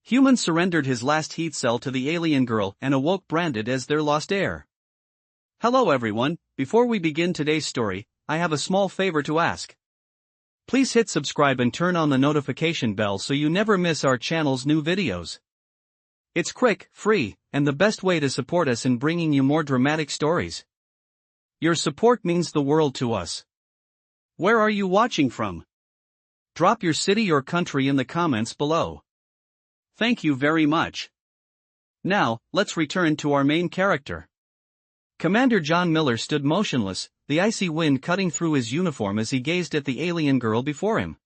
Human surrendered his last heat cell to the alien girl and awoke branded as their lost heir. Hello everyone, before we begin today's story, I have a small favor to ask. Please hit subscribe and turn on the notification bell so you never miss our channel's new videos. It's quick, free, and the best way to support us in bringing you more dramatic stories. Your support means the world to us. Where are you watching from? Drop your city or country in the comments below. Thank you very much. Now, let's return to our main character. Commander John Miller stood motionless, the icy wind cutting through his uniform as he gazed at the alien girl before him.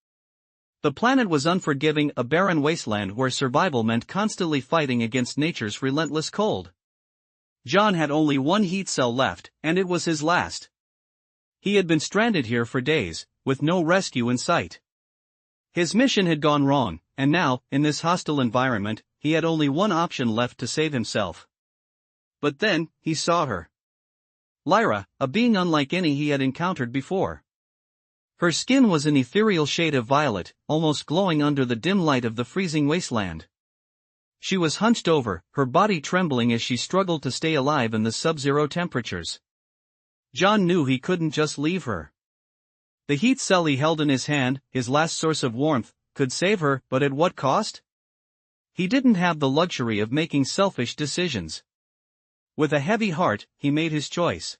The planet was unforgiving, a barren wasteland where survival meant constantly fighting against nature's relentless cold. John had only one heat cell left, and it was his last. He had been stranded here for days, with no rescue in sight. His mission had gone wrong, and now, in this hostile environment, he had only one option left to save himself. But then, he saw her. Lyra, a being unlike any he had encountered before. Her skin was an ethereal shade of violet, almost glowing under the dim light of the freezing wasteland. She was hunched over, her body trembling as she struggled to stay alive in the sub-zero temperatures. John knew he couldn't just leave her. The heat cell he held in his hand, his last source of warmth, could save her, but at what cost? He didn't have the luxury of making selfish decisions. With a heavy heart, he made his choice.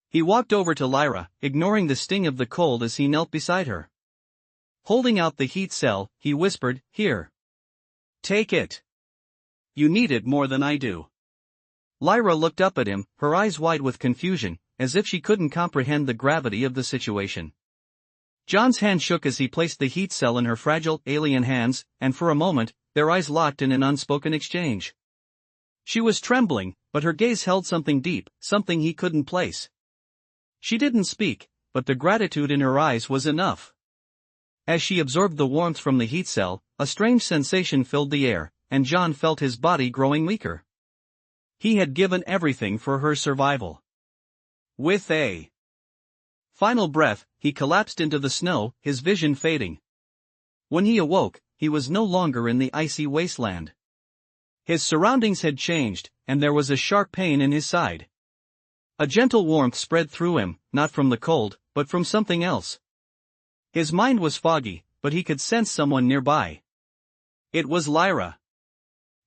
He walked over to Lyra, ignoring the sting of the cold as he knelt beside her. Holding out the heat cell, he whispered, "Here. Take it. You need it more than I do." Lyra looked up at him, her eyes wide with confusion, as if she couldn't comprehend the gravity of the situation. John's hand shook as he placed the heat cell in her fragile, alien hands, and for a moment, their eyes locked in an unspoken exchange. She was trembling, but her gaze held something deep, something he couldn't place. She didn't speak, but the gratitude in her eyes was enough. As she absorbed the warmth from the heat cell, a strange sensation filled the air, and John felt his body growing weaker. He had given everything for her survival. With a final breath, he collapsed into the snow, his vision fading. When he awoke, he was no longer in the icy wasteland. His surroundings had changed, and there was a sharp pain in his side. A gentle warmth spread through him, not from the cold, but from something else. His mind was foggy, but he could sense someone nearby. It was Lyra.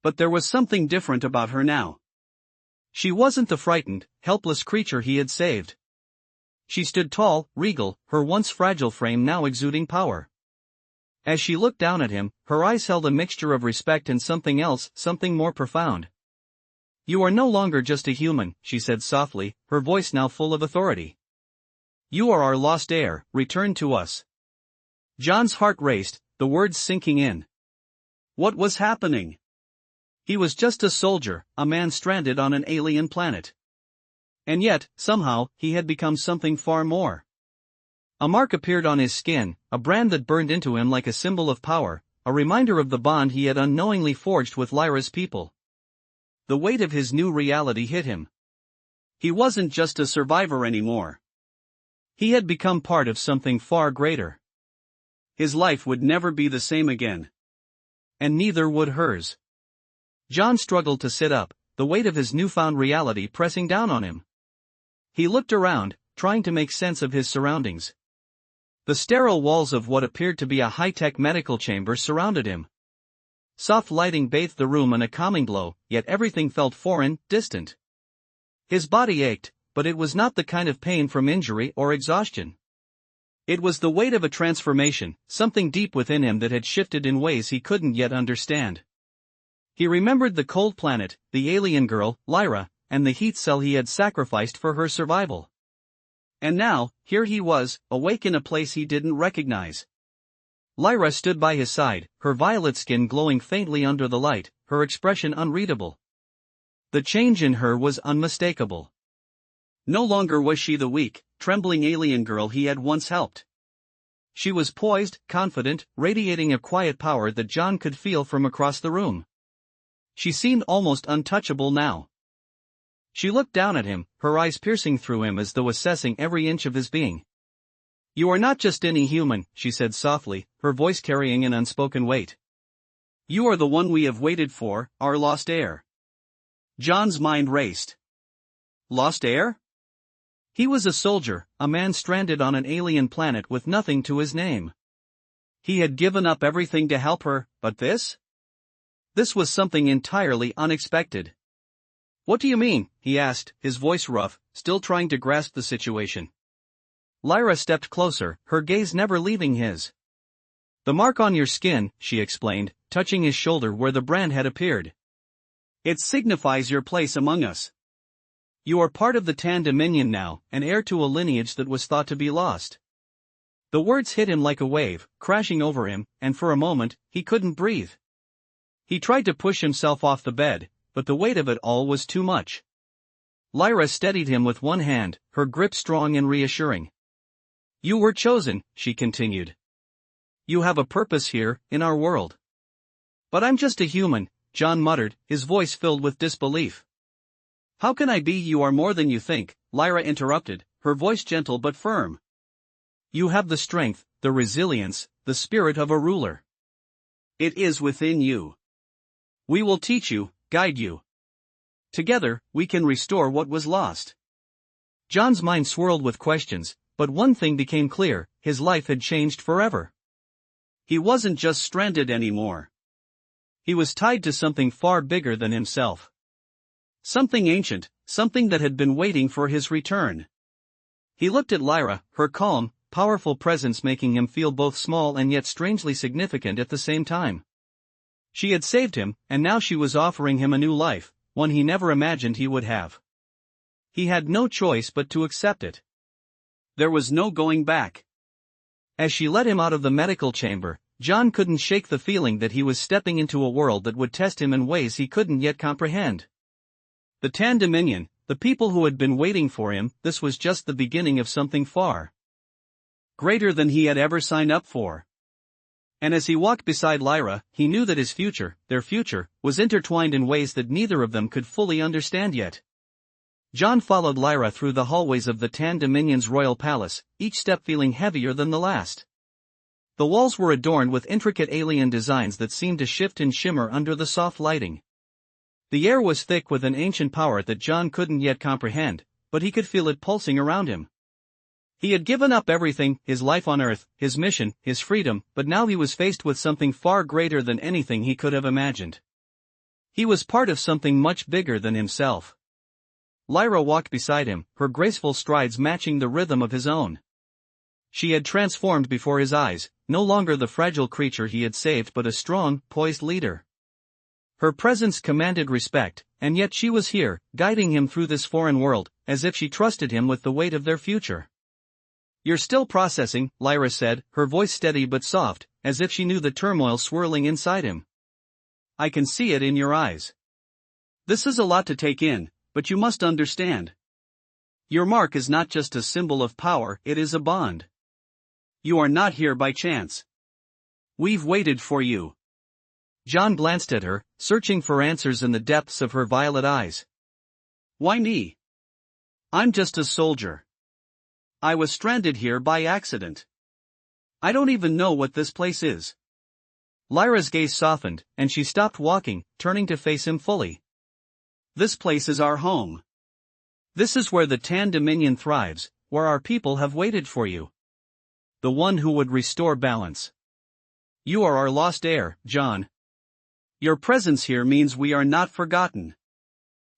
But there was something different about her now. She wasn't the frightened, helpless creature he had saved. She stood tall, regal, her once fragile frame now exuding power. As she looked down at him, her eyes held a mixture of respect and something else, something more profound. "You are no longer just a human," she said softly, her voice now full of authority. "You are our lost heir, return to us." John's heart raced, the words sinking in. What was happening? He was just a soldier, a man stranded on an alien planet. And yet, somehow, he had become something far more. A mark appeared on his skin, a brand that burned into him like a symbol of power, a reminder of the bond he had unknowingly forged with Lyra's people. The weight of his new reality hit him. He wasn't just a survivor anymore. He had become part of something far greater. His life would never be the same again. And neither would hers. John struggled to sit up, the weight of his newfound reality pressing down on him. He looked around, trying to make sense of his surroundings. The sterile walls of what appeared to be a high-tech medical chamber surrounded him. Soft lighting bathed the room in a calming glow, yet everything felt foreign, distant. His body ached, but it was not the kind of pain from injury or exhaustion. It was the weight of a transformation, something deep within him that had shifted in ways he couldn't yet understand. He remembered the cold planet, the alien girl, Lyra, and the heat cell he had sacrificed for her survival. And now, here he was, awake in a place he didn't recognize. Lyra stood by his side, her violet skin glowing faintly under the light, her expression unreadable. The change in her was unmistakable. No longer was she the weak, trembling alien girl he had once helped. She was poised, confident, radiating a quiet power that John could feel from across the room. She seemed almost untouchable now. She looked down at him, her eyes piercing through him as though assessing every inch of his being. "You are not just any human," she said softly, her voice carrying an unspoken weight. You are the one we have waited for, our lost heir. John's mind raced. Lost heir? He was a soldier, a man stranded on an alien planet with nothing to his name. He had given up everything to help her, but this? This was something entirely unexpected. What do you mean? He asked, his voice rough, still trying to grasp the situation. Lyra stepped closer, her gaze never leaving his. The mark on your skin, she explained, touching his shoulder where the brand had appeared. It signifies your place among us. You are part of the Tan Dominion now, and heir to a lineage that was thought to be lost. The words hit him like a wave, crashing over him, and for a moment, he couldn't breathe. He tried to push himself off the bed, but the weight of it all was too much. Lyra steadied him with one hand, her grip strong and reassuring. You were chosen, she continued. You have a purpose here, in our world. But I'm just a human, John muttered, his voice filled with disbelief. How can I be? You are more than you think, Lyra interrupted, her voice gentle but firm. You have the strength, the resilience, the spirit of a ruler. It is within you. We will teach you, guide you. Together, we can restore what was lost. John's mind swirled with questions, but one thing became clear, his life had changed forever. He wasn't just stranded anymore. He was tied to something far bigger than himself. Something ancient, something that had been waiting for his return. He looked at Lyra, her calm, powerful presence making him feel both small and yet strangely significant at the same time. She had saved him, and now she was offering him a new life, one he never imagined he would have. He had no choice but to accept it. There was no going back. As she led him out of the medical chamber, John couldn't shake the feeling that he was stepping into a world that would test him in ways he couldn't yet comprehend. The Tan Dominion, the people who had been waiting for him, this was just the beginning of something far greater than he had ever signed up for. And as he walked beside Lyra, he knew that his future, their future, was intertwined in ways that neither of them could fully understand yet. John followed Lyra through the hallways of the Tan Dominion's royal palace, each step feeling heavier than the last. The walls were adorned with intricate alien designs that seemed to shift and shimmer under the soft lighting. The air was thick with an ancient power that John couldn't yet comprehend, but he could feel it pulsing around him. He had given up everything, his life on Earth, his mission, his freedom, but now he was faced with something far greater than anything he could have imagined. He was part of something much bigger than himself. Lyra walked beside him, her graceful strides matching the rhythm of his own. She had transformed before his eyes, no longer the fragile creature he had saved but a strong, poised leader. Her presence commanded respect, and yet she was here, guiding him through this foreign world, as if she trusted him with the weight of their future. You're still processing, Lyra said, her voice steady but soft, as if she knew the turmoil swirling inside him. I can see it in your eyes. This is a lot to take in, but you must understand. Your mark is not just a symbol of power, it is a bond. You are not here by chance. We've waited for you. John glanced at her, searching for answers in the depths of her violet eyes. Why me? I'm just a soldier. I was stranded here by accident. I don't even know what this place is. Lyra's gaze softened, and she stopped walking, turning to face him fully. This place is our home. This is where the Tan Dominion thrives, where our people have waited for you. The one who would restore balance. You are our lost heir, John. Your presence here means we are not forgotten.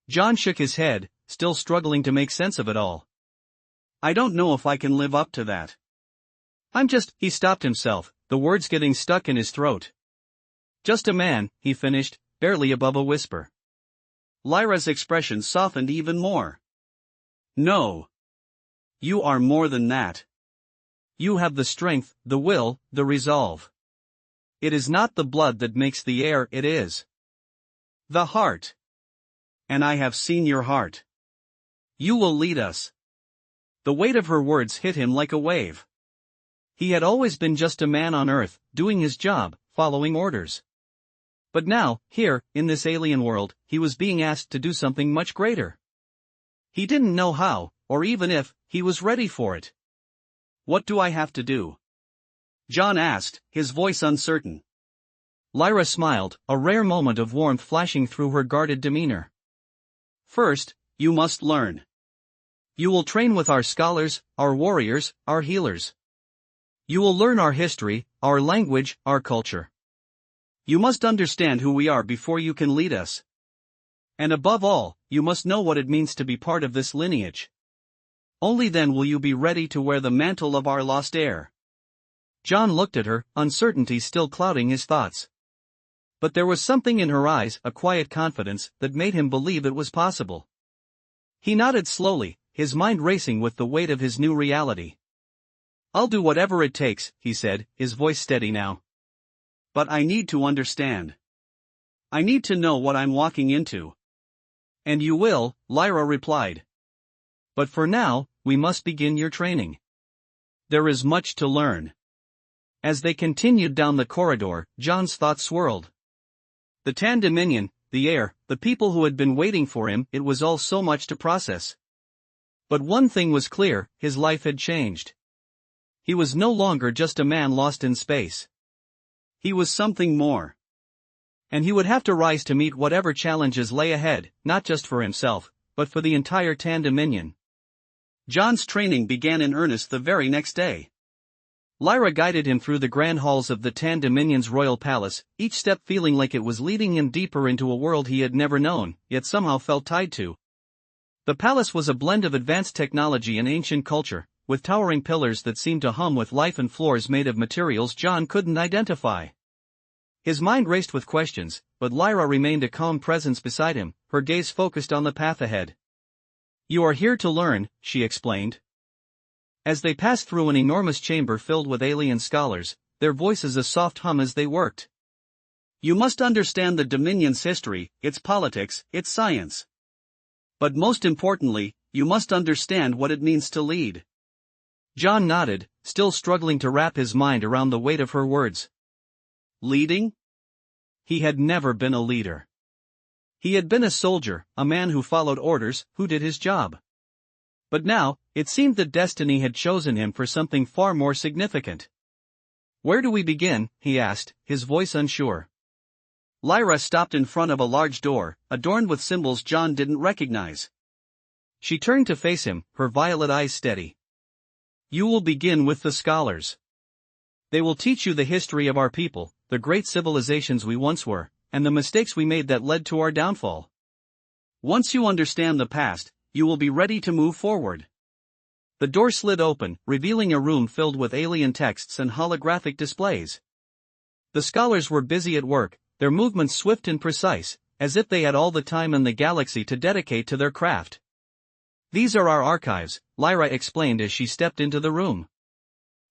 John shook his head, still struggling to make sense of it all. I don't know if I can live up to that. He stopped himself, the words getting stuck in his throat. Just a man, he finished, barely above a whisper. Lyra's expression softened even more. No. You are more than that. You have the strength, the will, the resolve. It is not the blood that makes the heir, it is the heart. And I have seen your heart. You will lead us. The weight of her words hit him like a wave. He had always been just a man on Earth, doing his job, following orders. But now, here, in this alien world, he was being asked to do something much greater. He didn't know how, or even if, he was ready for it. What do I have to do? John asked, his voice uncertain. Lyra smiled, a rare moment of warmth flashing through her guarded demeanor. First, you must learn. You will train with our scholars, our warriors, our healers. You will learn our history, our language, our culture. You must understand who we are before you can lead us. And above all, you must know what it means to be part of this lineage. Only then will you be ready to wear the mantle of our lost heir. John looked at her, uncertainty still clouding his thoughts. But there was something in her eyes, a quiet confidence, that made him believe it was possible. He nodded slowly, his mind racing with the weight of his new reality. I'll do whatever it takes, he said, his voice steady now. But I need to understand. I need to know what I'm walking into. And you will, Lyra replied. But for now, we must begin your training. There is much to learn. As they continued down the corridor, John's thoughts swirled. The Tan Dominion, the heir, the people who had been waiting for him, it was all so much to process. But one thing was clear, his life had changed. He was no longer just a man lost in space. He was something more. And he would have to rise to meet whatever challenges lay ahead, not just for himself, but for the entire Tan Dominion. John's training began in earnest the very next day. Lyra guided him through the grand halls of the Tan Dominion's royal palace, each step feeling like it was leading him deeper into a world he had never known, yet somehow felt tied to. The palace was a blend of advanced technology and ancient culture, with towering pillars that seemed to hum with life and floors made of materials John couldn't identify. His mind raced with questions, but Lyra remained a calm presence beside him, her gaze focused on the path ahead. You are here to learn, she explained. As they passed through an enormous chamber filled with alien scholars, their voices a soft hum as they worked. You must understand the Dominion's history, its politics, its science. But most importantly, you must understand what it means to lead. John nodded, still struggling to wrap his mind around the weight of her words. Leading? He had never been a leader. He had been a soldier, a man who followed orders, who did his job. But now, it seemed that destiny had chosen him for something far more significant. Where do we begin? He asked, his voice unsure. Lyra stopped in front of a large door, adorned with symbols John didn't recognize. She turned to face him, her violet eyes steady. You will begin with the scholars. They will teach you the history of our people, the great civilizations we once were, and the mistakes we made that led to our downfall. Once you understand the past, you will be ready to move forward. The door slid open, revealing a room filled with alien texts and holographic displays. The scholars were busy at work, their movements swift and precise, as if they had all the time in the galaxy to dedicate to their craft. These are our archives, Lyra explained as she stepped into the room.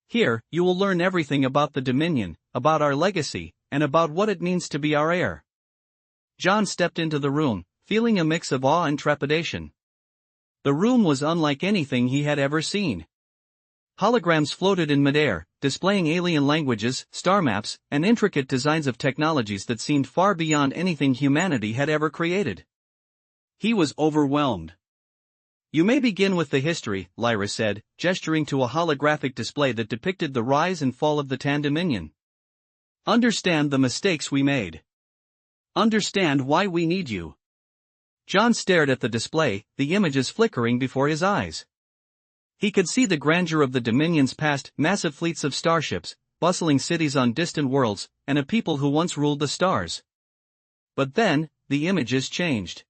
Here, you will learn everything about the Dominion, about our legacy, and about what it means to be our heir. John stepped into the room, feeling a mix of awe and trepidation. The room was unlike anything he had ever seen. Holograms floated in midair, displaying alien languages, star maps, and intricate designs of technologies that seemed far beyond anything humanity had ever created. He was overwhelmed. You may begin with the history, Lyra said, gesturing to a holographic display that depicted the rise and fall of the Tan Dominion. Understand the mistakes we made. Understand why we need you. John stared at the display, the images flickering before his eyes. He could see the grandeur of the Dominion's past, massive fleets of starships, bustling cities on distant worlds, and a people who once ruled the stars. But then, the images changed.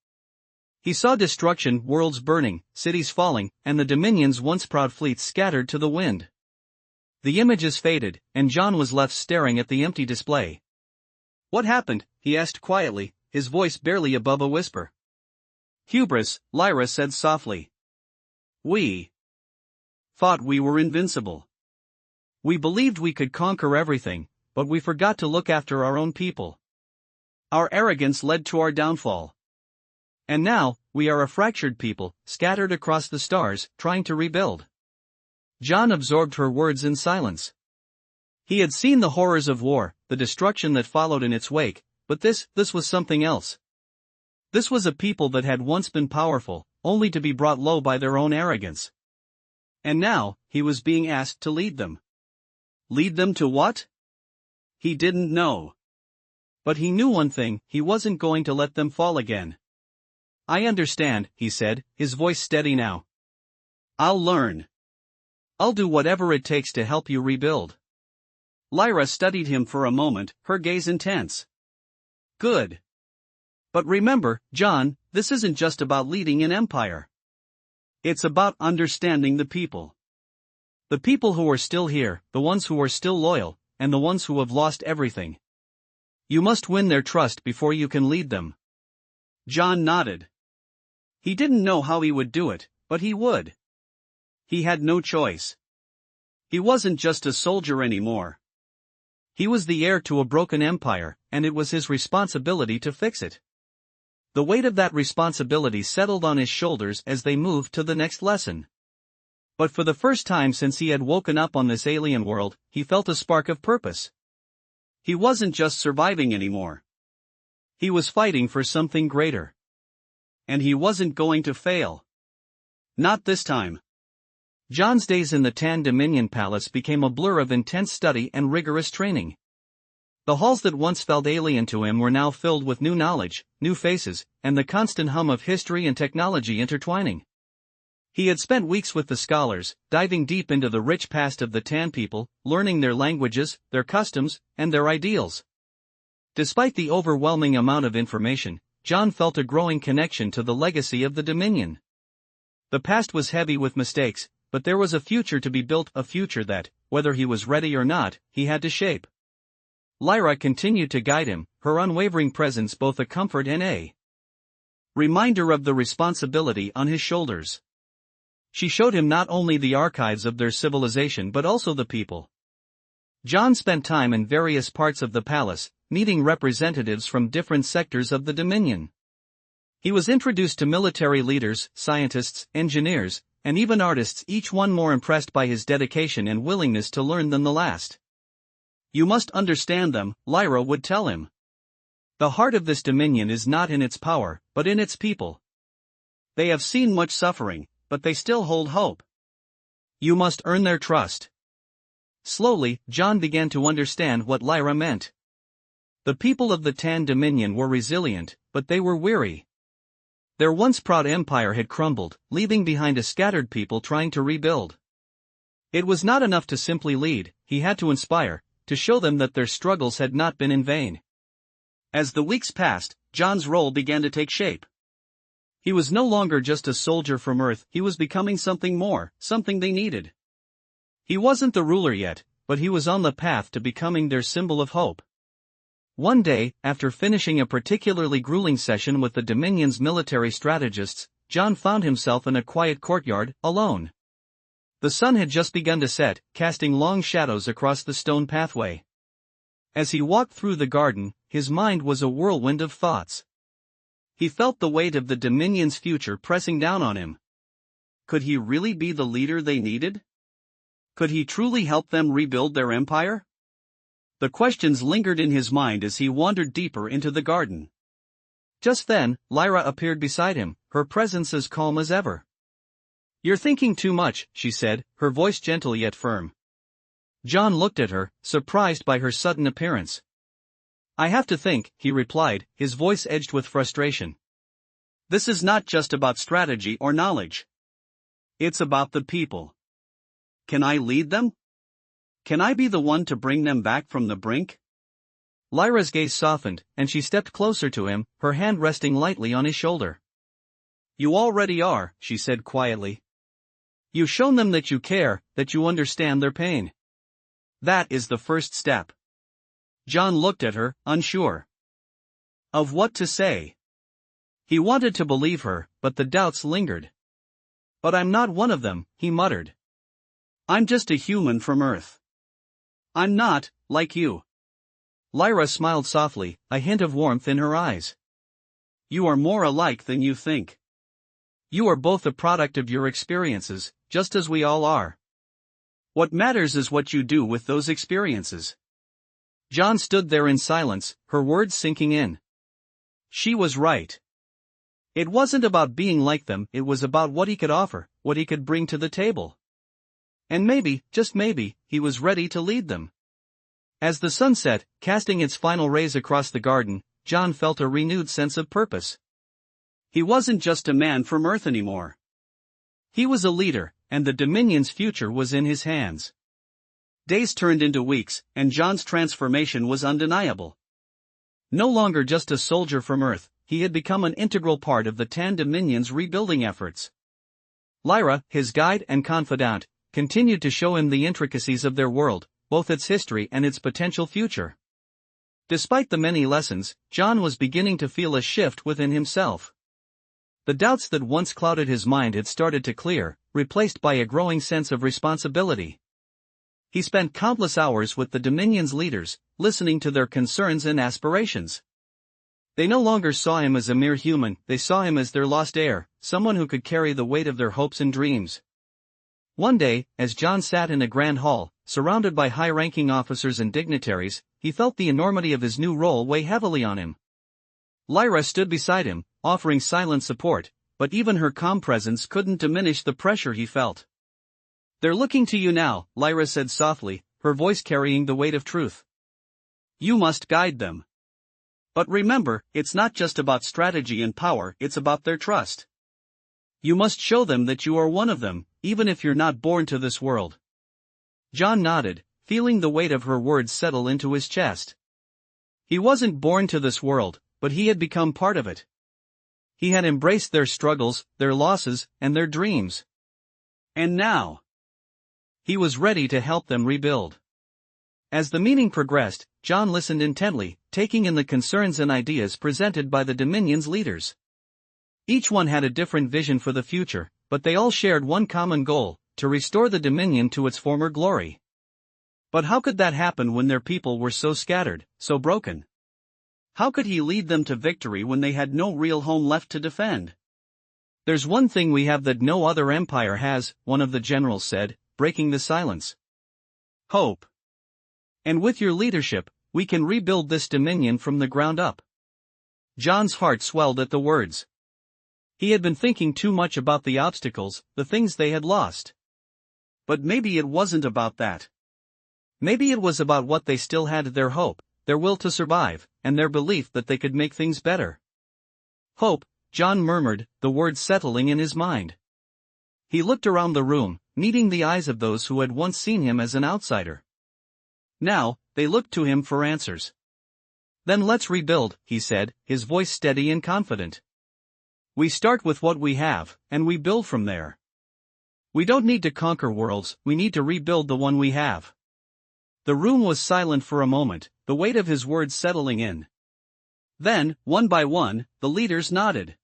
He saw destruction, worlds burning, cities falling, and the Dominion's once proud fleets scattered to the wind. The images faded, and John was left staring at the empty display. What happened? He asked quietly, his voice barely above a whisper. Hubris, Lyra said softly. We thought we were invincible. We believed we could conquer everything, but we forgot to look after our own people. Our arrogance led to our downfall. And now, we are a fractured people, scattered across the stars, trying to rebuild. John absorbed her words in silence. He had seen the horrors of war, the destruction that followed in its wake, but this was something else. This was a people that had once been powerful, only to be brought low by their own arrogance. And now, he was being asked to lead them. Lead them to what? He didn't know. But he knew one thing: he wasn't going to let them fall again. "I understand," he said, his voice steady now. "I'll learn. I'll do whatever it takes to help you rebuild." Lyra studied him for a moment, her gaze intense. "Good. But remember, John, this isn't just about leading an empire. It's about understanding the people. The people who are still here, the ones who are still loyal, and the ones who have lost everything. You must win their trust before you can lead them." John nodded. He didn't know how he would do it, but he would. He had no choice. He wasn't just a soldier anymore. He was the heir to a broken empire, and it was his responsibility to fix it. The weight of that responsibility settled on his shoulders as they moved to the next lesson. But for the first time since he had woken up on this alien world, he felt a spark of purpose. He wasn't just surviving anymore. He was fighting for something greater. And he wasn't going to fail. Not this time. John's days in the Tan Dominion Palace became a blur of intense study and rigorous training. The halls that once felt alien to him were now filled with new knowledge, new faces, and the constant hum of history and technology intertwining. He had spent weeks with the scholars, diving deep into the rich past of the Tan people, learning their languages, their customs, and their ideals. Despite the overwhelming amount of information, John felt a growing connection to the legacy of the Dominion. The past was heavy with mistakes, but there was a future to be built, a future that, whether he was ready or not, he had to shape. Lyra continued to guide him, her unwavering presence both a comfort and a reminder of the responsibility on his shoulders. She showed him not only the archives of their civilization but also the people. John spent time in various parts of the palace, meeting representatives from different sectors of the Dominion. He was introduced to military leaders, scientists, engineers, and even artists, each one more impressed by his dedication and willingness to learn than the last. "You must understand them," Lyra would tell him. "The heart of this Dominion is not in its power, but in its people. They have seen much suffering, but they still hold hope. You must earn their trust." Slowly, John began to understand what Lyra meant. The people of the Tan Dominion were resilient, but they were weary. Their once proud empire had crumbled, leaving behind a scattered people trying to rebuild. It was not enough to simply lead, he had to inspire, to show them that their struggles had not been in vain. As the weeks passed, John's role began to take shape. He was no longer just a soldier from Earth, he was becoming something more, something they needed. He wasn't the ruler yet, but he was on the path to becoming their symbol of hope. One day, after finishing a particularly grueling session with the Dominion's military strategists, John found himself in a quiet courtyard, alone. The sun had just begun to set, casting long shadows across the stone pathway. As he walked through the garden, his mind was a whirlwind of thoughts. He felt the weight of the Dominion's future pressing down on him. Could he really be the leader they needed? Could he truly help them rebuild their empire? The questions lingered in his mind as he wandered deeper into the garden. Just then, Lyra appeared beside him, her presence as calm as ever. "You're thinking too much," she said, her voice gentle yet firm. John looked at her, surprised by her sudden appearance. "I have to think," he replied, his voice edged with frustration. "This is not just about strategy or knowledge. It's about the people. Can I lead them? Can I be the one to bring them back from the brink?" Lyra's gaze softened, and she stepped closer to him, her hand resting lightly on his shoulder. "You already are," she said quietly. "You've shown them that you care, that you understand their pain. That is the first step." John looked at her, unsure of what to say. He wanted to believe her, but the doubts lingered. "But I'm not one of them," he muttered. "I'm just a human from Earth. I'm not, like you." Lyra smiled softly, a hint of warmth in her eyes. "You are more alike than you think. You are both a product of your experiences, just as we all are. What matters is what you do with those experiences." John stood there in silence, her words sinking in. She was right. It wasn't about being like them, it was about what he could offer, what he could bring to the table. And maybe, just maybe, he was ready to lead them. As the sun set, casting its final rays across the garden, John felt a renewed sense of purpose. He wasn't just a man from Earth anymore. He was a leader, and the Dominion's future was in his hands. Days turned into weeks, and John's transformation was undeniable. No longer just a soldier from Earth, he had become an integral part of the Tan Dominion's rebuilding efforts. Lyra, his guide and confidant, continued to show him the intricacies of their world, both its history and its potential future. Despite the many lessons, John was beginning to feel a shift within himself. The doubts that once clouded his mind had started to clear, replaced by a growing sense of responsibility. He spent countless hours with the Dominion's leaders, listening to their concerns and aspirations. They no longer saw him as a mere human, they saw him as their lost heir, someone who could carry the weight of their hopes and dreams. One day, as John sat in a grand hall, surrounded by high-ranking officers and dignitaries, he felt the enormity of his new role weigh heavily on him. Lyra stood beside him, offering silent support, but even her calm presence couldn't diminish the pressure he felt. "They're looking to you now," Lyra said softly, her voice carrying the weight of truth. "You must guide them. But remember, it's not just about strategy and power, it's about their trust. You must show them that you are one of them, even if you're not born to this world." John nodded, feeling the weight of her words settle into his chest. He wasn't born to this world, but he had become part of it. He had embraced their struggles, their losses, and their dreams. And now, he was ready to help them rebuild. As the meeting progressed, John listened intently, taking in the concerns and ideas presented by the Dominion's leaders. Each one had a different vision for the future, but they all shared one common goal: to restore the Dominion to its former glory. But how could that happen when their people were so scattered, so broken? How could he lead them to victory when they had no real home left to defend? "There's one thing we have that no other empire has," one of the generals said, breaking the silence. "Hope. And with your leadership, we can rebuild this Dominion from the ground up." John's heart swelled at the words. He had been thinking too much about the obstacles, the things they had lost. But maybe it wasn't about that. Maybe it was about what they still had: their hope, their will to survive, and their belief that they could make things better. "Hope," John murmured, the words settling in his mind. He looked around the room, meeting the eyes of those who had once seen him as an outsider. Now, they looked to him for answers. "Then let's rebuild," he said, his voice steady and confident. "We start with what we have, and we build from there. We don't need to conquer worlds, we need to rebuild the one we have." The room was silent for a moment, the weight of his words settling in. Then, one by one, the leaders nodded.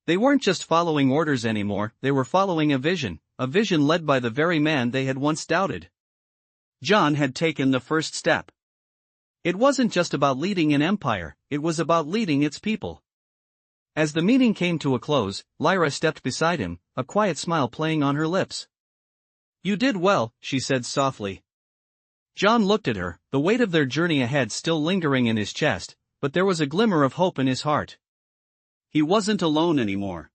They weren't just following orders anymore, they were following a vision led by the very man they had once doubted. John had taken the first step. It wasn't just about leading an empire, it was about leading its people. As the meeting came to a close, Lyra stepped beside him, a quiet smile playing on her lips. "You did well," she said softly. John looked at her, the weight of their journey ahead still lingering in his chest, but there was a glimmer of hope in his heart. He wasn't alone anymore.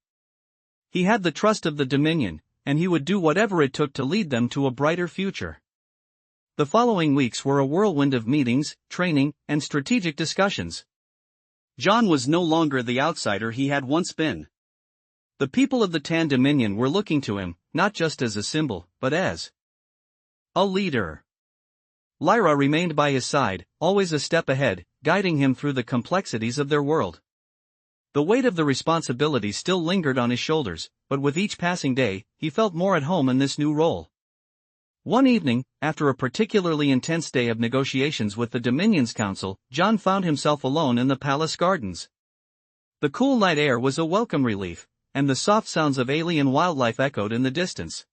He had the trust of the Dominion, and he would do whatever it took to lead them to a brighter future. The following weeks were a whirlwind of meetings, training, and strategic discussions. John was no longer the outsider he had once been. The people of the Tan Dominion were looking to him, not just as a symbol, but as a leader. Lyra remained by his side, always a step ahead, guiding him through the complexities of their world. The weight of the responsibility still lingered on his shoulders, but with each passing day, he felt more at home in this new role. One evening, after a particularly intense day of negotiations with the Dominion's Council, John found himself alone in the palace gardens. The cool night air was a welcome relief, and the soft sounds of alien wildlife echoed in the distance.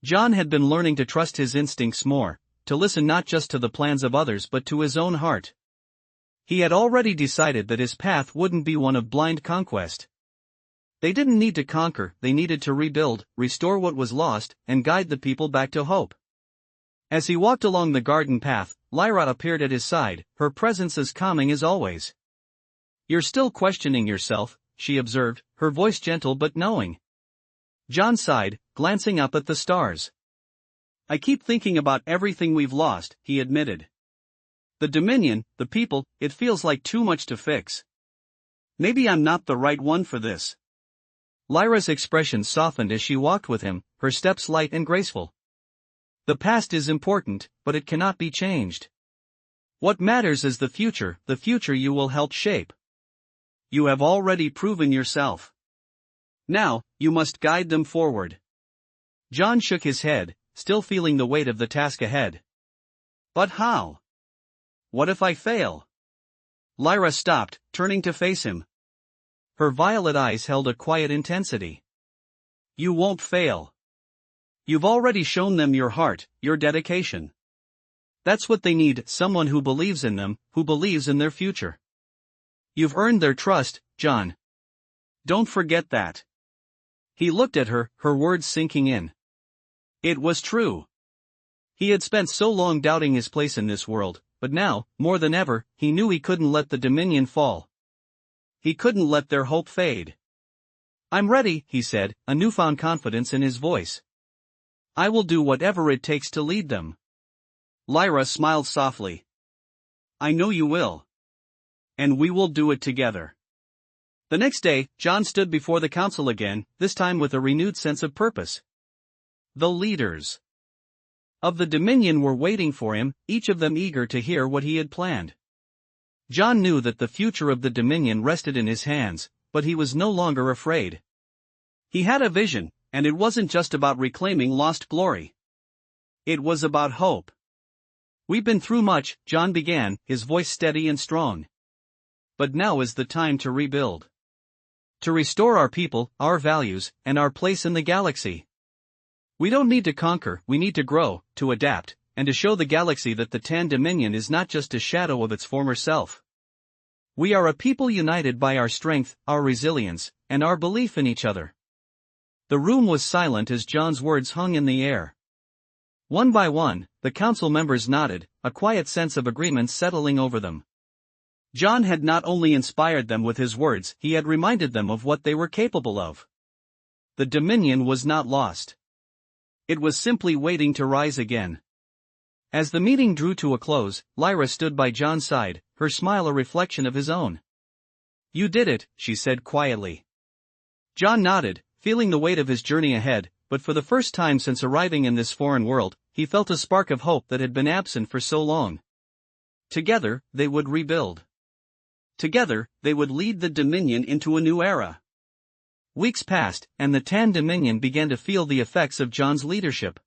John had been learning to trust his instincts more, to listen not just to the plans of others but to his own heart. He had already decided that his path wouldn't be one of blind conquest. They didn't need to conquer, they needed to rebuild, restore what was lost, and guide the people back to hope. As he walked along the garden path, Lyra appeared at his side, her presence as calming as always. "You're still questioning yourself," she observed, her voice gentle but knowing. John sighed, glancing up at the stars. "I keep thinking about everything we've lost," he admitted. The Dominion, the people, it feels like too much to fix. Maybe I'm not the right one for this. Lyra's expression softened as she walked with him, her steps light and graceful. The past is important, but it cannot be changed. What matters is the future you will help shape. You have already proven yourself. Now, you must guide them forward. John shook his head, still feeling the weight of the task ahead. But how? What if I fail? Lyra stopped, turning to face him. Her violet eyes held a quiet intensity. You won't fail. You've already shown them your heart, your dedication. That's what they need, someone who believes in them, who believes in their future. You've earned their trust, John. Don't forget that. He looked at her, her words sinking in. It was true. He had spent so long doubting his place in this world, but now, more than ever, he knew he couldn't let the Dominion fall. He couldn't let their hope fade. I'm ready, he said, a newfound confidence in his voice. I will do whatever it takes to lead them. Lyra smiled softly. I know you will. And we will do it together. The next day, John stood before the council again, this time with a renewed sense of purpose. The leaders of the Dominion were waiting for him, each of them eager to hear what he had planned. John knew that the future of the Dominion rested in his hands, but he was no longer afraid. He had a vision, and it wasn't just about reclaiming lost glory. It was about hope. We've been through much, John began, his voice steady and strong. But now is the time to rebuild. To restore our people, our values, and our place in the galaxy. We don't need to conquer, we need to grow, to adapt, and to show the galaxy that the Tan Dominion is not just a shadow of its former self. We are a people united by our strength, our resilience, and our belief in each other. The room was silent as John's words hung in the air. One by one, the council members nodded, a quiet sense of agreement settling over them. John had not only inspired them with his words, he had reminded them of what they were capable of. The Dominion was not lost. It was simply waiting to rise again. As the meeting drew to a close, Lyra stood by John's side, her smile a reflection of his own. You did it, she said quietly. John nodded, feeling the weight of his journey ahead, but for the first time since arriving in this foreign world, he felt a spark of hope that had been absent for so long. Together, they would rebuild. Together, they would lead the Dominion into a new era. Weeks passed, and the Tan Dominion began to feel the effects of John's leadership.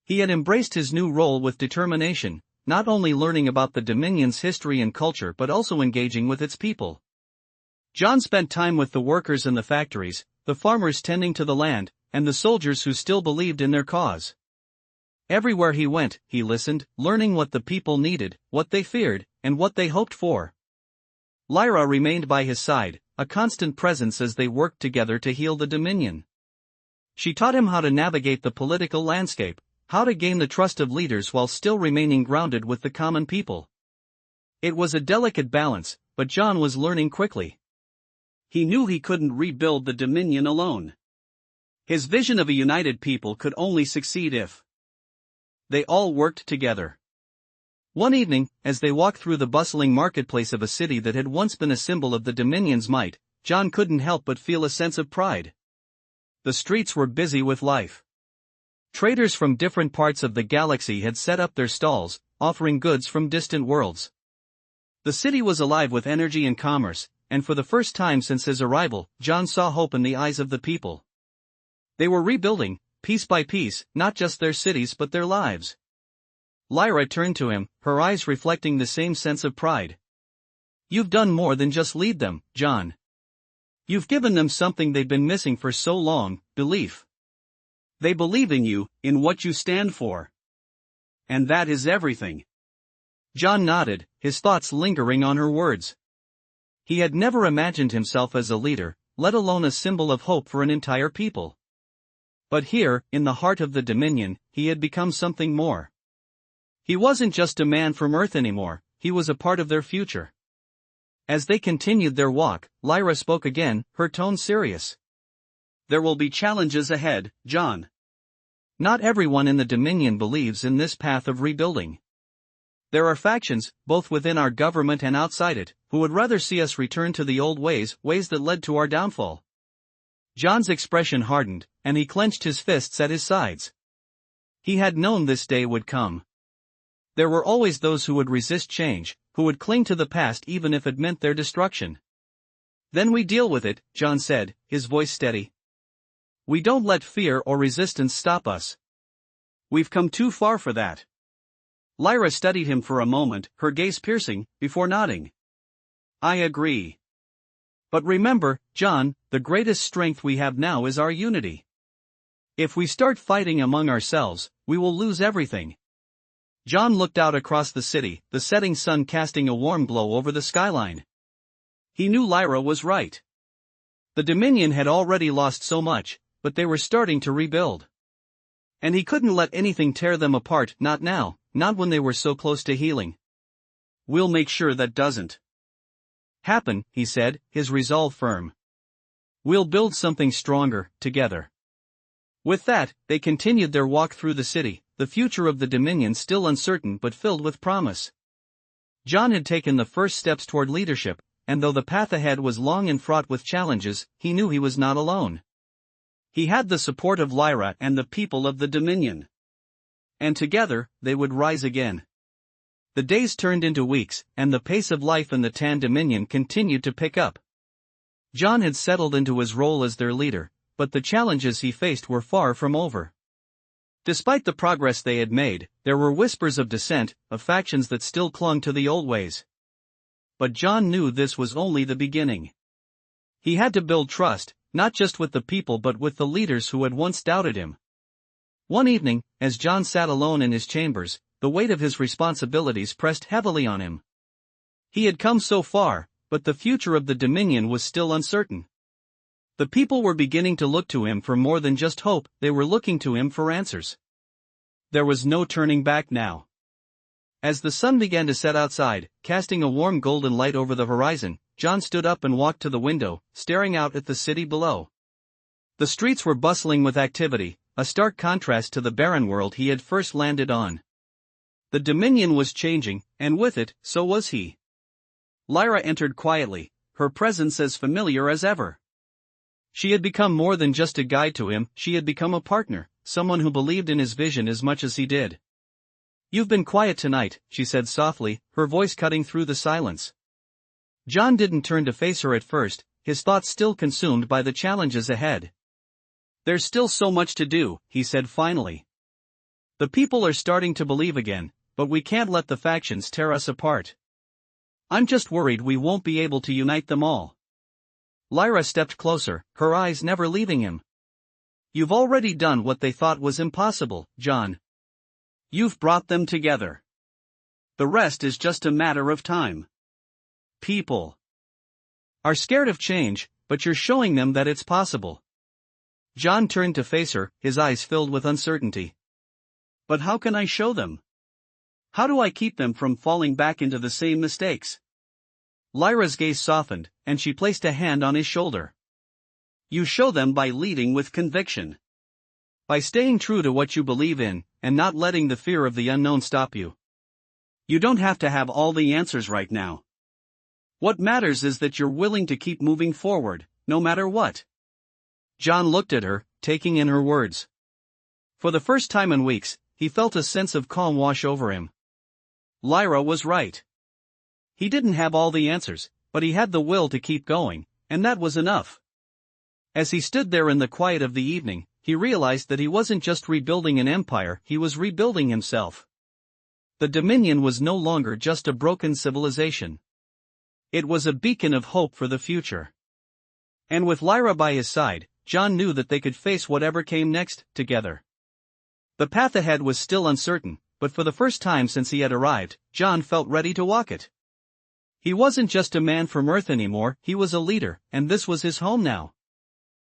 He had embraced his new role with determination, not only learning about the Dominion's history and culture but also engaging with its people. John spent time with the workers in the factories, the farmers tending to the land, and the soldiers who still believed in their cause. Everywhere he went, he listened, learning what the people needed, what they feared, and what they hoped for. Lyra remained by his side, a constant presence as they worked together to heal the Dominion. She taught him how to navigate the political landscape, how to gain the trust of leaders while still remaining grounded with the common people. It was a delicate balance, but John was learning quickly. He knew he couldn't rebuild the Dominion alone. His vision of a united people could only succeed if they all worked together. One evening, as they walked through the bustling marketplace of a city that had once been a symbol of the Dominion's might, John couldn't help but feel a sense of pride. The streets were busy with life. Traders from different parts of the galaxy had set up their stalls, offering goods from distant worlds. The city was alive with energy and commerce, and for the first time since his arrival, John saw hope in the eyes of the people. They were rebuilding, piece by piece, not just their cities but their lives. Lyra turned to him, her eyes reflecting the same sense of pride. You've done more than just lead them, John. You've given them something they've been missing for so long, belief. They believe in you, in what you stand for. And that is everything. John nodded, his thoughts lingering on her words. He had never imagined himself as a leader, let alone a symbol of hope for an entire people. But here, in the heart of the Dominion, he had become something more. He wasn't just a man from Earth anymore, he was a part of their future. As they continued their walk, Lyra spoke again, her tone serious. There will be challenges ahead, John. Not everyone in the Dominion believes in this path of rebuilding. There are factions, both within our government and outside it, who would rather see us return to the old ways that led to our downfall. John's expression hardened, and he clenched his fists at his sides. He had known this day would come. There were always those who would resist change, who would cling to the past even if it meant their destruction. Then we deal with it, John said, his voice steady. We don't let fear or resistance stop us. We've come too far for that. Lyra studied him for a moment, her gaze piercing, before nodding. I agree. But remember, John, the greatest strength we have now is our unity. If we start fighting among ourselves, we will lose everything. John looked out across the city, the setting sun casting a warm glow over the skyline. He knew Lyra was right. The Dominion had already lost so much, but they were starting to rebuild. And he couldn't let anything tear them apart, not now, not when they were so close to healing. We'll make sure that doesn't happen, he said, his resolve firm. We'll build something stronger, together. With that, they continued their walk through the city, the future of the Dominion still uncertain but filled with promise. John had taken the first steps toward leadership, and though the path ahead was long and fraught with challenges, he knew he was not alone. He had the support of Lyra and the people of the Dominion. And together, they would rise again. The days turned into weeks, and the pace of life in the Tan Dominion continued to pick up. John had settled into his role as their leader, but the challenges he faced were far from over. Despite the progress they had made, there were whispers of dissent, of factions that still clung to the old ways. But John knew this was only the beginning. He had to build trust, not just with the people but with the leaders who had once doubted him. One evening, as John sat alone in his chambers, the weight of his responsibilities pressed heavily on him. He had come so far, but the future of the Dominion was still uncertain. The people were beginning to look to him for more than just hope, they were looking to him for answers. There was no turning back now. As the sun began to set outside, casting a warm golden light over the horizon, John stood up and walked to the window, staring out at the city below. The streets were bustling with activity, a stark contrast to the barren world he had first landed on. The Dominion was changing, and with it, so was he. Lyra entered quietly, her presence as familiar as ever. She had become more than just a guide to him, she had become a partner, someone who believed in his vision as much as he did. You've been quiet tonight, she said softly, her voice cutting through the silence. John didn't turn to face her at first, his thoughts still consumed by the challenges ahead. There's still so much to do, he said finally. The people are starting to believe again, but we can't let the factions tear us apart. I'm just worried we won't be able to unite them all. Lyra stepped closer, her eyes never leaving him. You've already done what they thought was impossible, John. You've brought them together. The rest is just a matter of time. People are scared of change, but you're showing them that it's possible. John turned to face her, his eyes filled with uncertainty. But how can I show them? How do I keep them from falling back into the same mistakes? Lyra's gaze softened, and she placed a hand on his shoulder. You show them by leading with conviction. By staying true to what you believe in, and not letting the fear of the unknown stop you. You don't have to have all the answers right now. What matters is that you're willing to keep moving forward, no matter what. John looked at her, taking in her words. For the first time in weeks, he felt a sense of calm wash over him. Lyra was right. He didn't have all the answers, but he had the will to keep going, and that was enough. As he stood there in the quiet of the evening, he realized that he wasn't just rebuilding an empire, he was rebuilding himself. The Dominion was no longer just a broken civilization. It was a beacon of hope for the future. And with Lyra by his side, John knew that they could face whatever came next, together. The path ahead was still uncertain, but for the first time since he had arrived, John felt ready to walk it. He wasn't just a man from Earth anymore, he was a leader, and this was his home now.